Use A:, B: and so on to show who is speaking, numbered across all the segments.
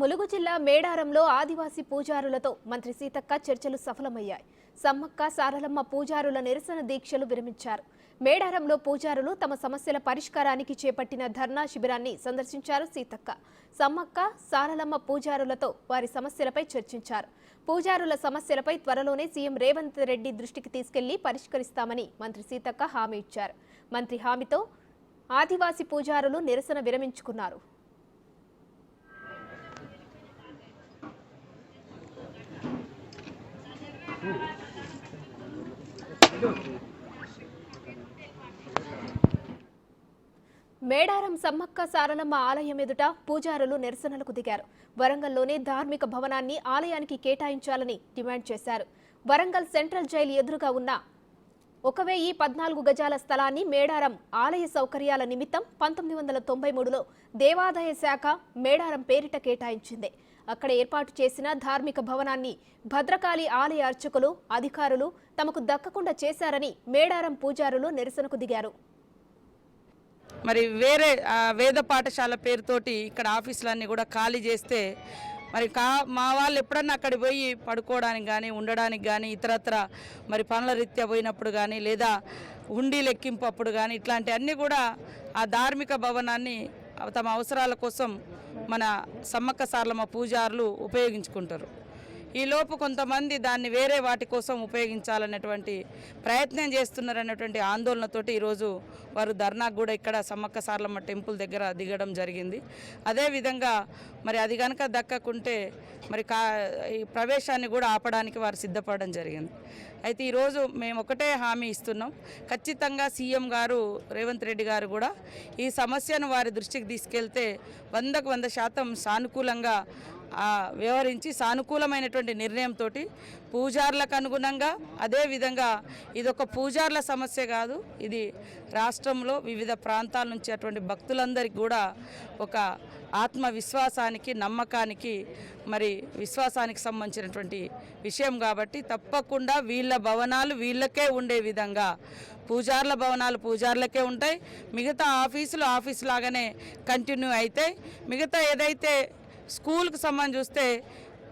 A: ములుగు జిల్లా మేడారంలో ఆదివాసీ పూజారులతో మంత్రి సీతక్క చర్చలు సఫలమయ్యాయి. సమ్మక్క సారలమ్మ పూజారుల నిరసన దీక్షలు విరమించారు. మేడారంలో పూజారులు తమ సమస్యల పరిష్కారానికి చేపట్టిన ధర్నా శిబిరాన్ని సందర్శించారు సీతక్క. సమ్మక్క సారలమ్మ పూజారులతో వారి సమస్యలపై చర్చించారు. పూజారుల సమస్యలపై త్వరలోనే సీఎం రేవంత్ రెడ్డి దృష్టికి తీసుకెళ్లి పరిష్కరిస్తామని మంత్రి సీతక్క హామీ ఇచ్చారు. మంత్రి హామీతో ఆదివాసీ పూజారులు నిరసన విరమించుకున్నారు. మేడారం సమ్మక్క సారలమ్మ ఆలయం ఎదుట పూజారులు నిరసనలకు దిగారు. వరంగల్లోనే ధార్మిక భవనాన్ని ఆలయానికి కేటాయించాలని డిమాండ్ చేశారు. వరంగల్ సెంట్రల్ జైలు ఎదురుగా ఉన్న 1014 గజాల స్థలాన్ని మేడారం ఆలయ సౌకర్యాల నిమిత్తం 1993లో దేవాదాయ శాఖ మేడారం పేరిట కేటాయించింది. అక్కడ ఏర్పాటు చేసిన ధార్మిక భవనాన్ని భద్రకాళి ఆలయ అర్చకులు, అధికారులు తమకు దక్కకుండా చేశారని మేడారం పూజారులు నిరసనకు దిగారు.
B: మరి వేరే వేద పాఠశాల పేరుతోటి ఇక్కడ ఆఫీసులన్నీ కూడా ఖాళీ చేస్తే మరి మా వాళ్ళు ఎప్పుడన్నా అక్కడికి పోయి పడుకోవడానికి కానీ ఉండడానికి కానీ ఇతరత్ర మరి పనుల రీత్యా పోయినప్పుడు కానీ లేదా హుండీ లెక్కింపు అప్పుడు కానీ ఇట్లాంటివన్నీ కూడా ఆ ధార్మిక భవనాన్ని తమ అవసరాల కోసం మన సమ్మక్క సారలమ్మ పూజారులు ఉపయోగించుకుంటారు. ఈలోపు కొంతమంది దాన్ని వేరే వాటి కోసం ఉపయోగించాలనేటువంటి ప్రయత్నం చేస్తున్నారనేటువంటి ఆందోళనతోటి ఈరోజు వారు ధర్నాకు కూడా ఇక్కడ సమ్మక్క సారలమ్మ టెంపుల్ దగ్గర దిగడం జరిగింది. అదేవిధంగా మరి అది కనుక దక్కకుంటే మరి ఈ ప్రవేశాన్ని కూడా ఆపడానికి వారు సిద్ధపడడం జరిగింది. అయితే ఈరోజు మేము ఒకటే హామీ ఇస్తున్నాం, ఖచ్చితంగా సీఎం గారు రేవంత్ రెడ్డి గారు కూడా ఈ సమస్యను వారి దృష్టికి తీసుకెళ్తే 100కు 100% సానుకూలంగా వ్యవహరించి సానుకూలమైనటువంటి నిర్ణయంతో పూజారులకు అనుగుణంగా అదేవిధంగా ఇదొక పూజారుల సమస్య కాదు, ఇది రాష్ట్రంలో వివిధ ప్రాంతాల నుంచి అటువంటి భక్తులందరికీ కూడా ఒక ఆత్మవిశ్వాసానికి, నమ్మకానికి, మరి విశ్వాసానికి సంబంధించినటువంటి విషయం కాబట్టి తప్పకుండా వీళ్ళ భవనాలు వీళ్ళకే ఉండే విధంగా పూజారుల భవనాలు పూజారులకే ఉంటాయి, మిగతా ఆఫీసులు ఆఫీసు లాగానే కంటిన్యూ అవుతాయి. మిగతా ఏదైతే స్కూల్కి సంబంధించి చూస్తే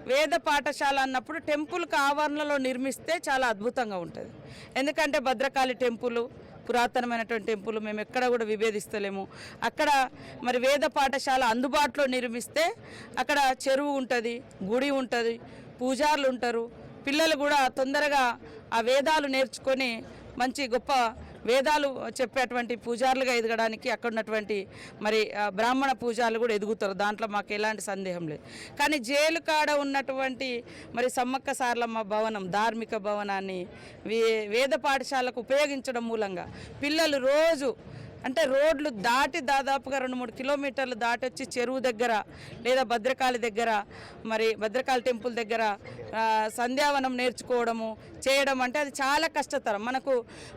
B: వేద పాఠశాల అన్నప్పుడు టెంపుల్కి ఆవరణలో నిర్మిస్తే చాలా అద్భుతంగా ఉంటుంది. ఎందుకంటే భద్రకాళి టెంపుల్ పురాతనమైనటువంటి టెంపుల్, మేము ఎక్కడ కూడా విభేదిస్తలేము. అక్కడ మరి వేద పాఠశాల అందుబాటులో నిర్మిస్తే అక్కడ చెరువు ఉంటుంది, గుడి ఉంటుంది, పూజారులు ఉంటారు, పిల్లలు కూడా తొందరగా ఆ వేదాలు నేర్చుకొని మంచి గొప్ప వేదాలు చెప్పేటువంటి పూజారులుగా ఎదగడానికి అక్కడ ఉన్నటువంటి మరి బ్రాహ్మణ పూజారులు కూడా ఎదుగుతారు, దాంట్లో మాకు ఎలాంటి సందేహం లేదు. కానీ జైలు కాడ ఉన్నటువంటి మరి సమ్మక్క సారలమ్మ భవనం, ధార్మిక భవనాన్ని వేద పాఠశాలకు ఉపయోగించడం మూలంగా పిల్లలు రోజు అంటే రోడ్లు దాటి దాదాపుగా 2-3 కిలోమీటర్లు దాటి వచ్చి చెరువు దగ్గర లేదా భద్రకాళి దగ్గర మరి భద్రకాళి టెంపుల్ దగ్గర సంధ్యావనం నేర్చుకోవడము చేయడం అంటే అది చాలా కష్టతరం. మనకు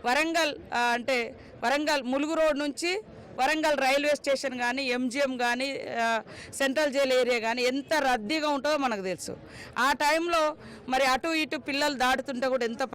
B: వరంగల్ అంటే వరంగల్ ములుగు రోడ్ నుంచి వరంగల్ రైల్వే స్టేషన్ కానీ, ఎంజిఎం కానీ, సెంట్రల్ జైల్ ఏరియా కానీ ఎంత రద్దీగా ఉంటుందో మనకు తెలుసు. ఆ టైంలో మరి అటు ఇటు పిల్లలు దాటుతుంటే కూడా ఎంత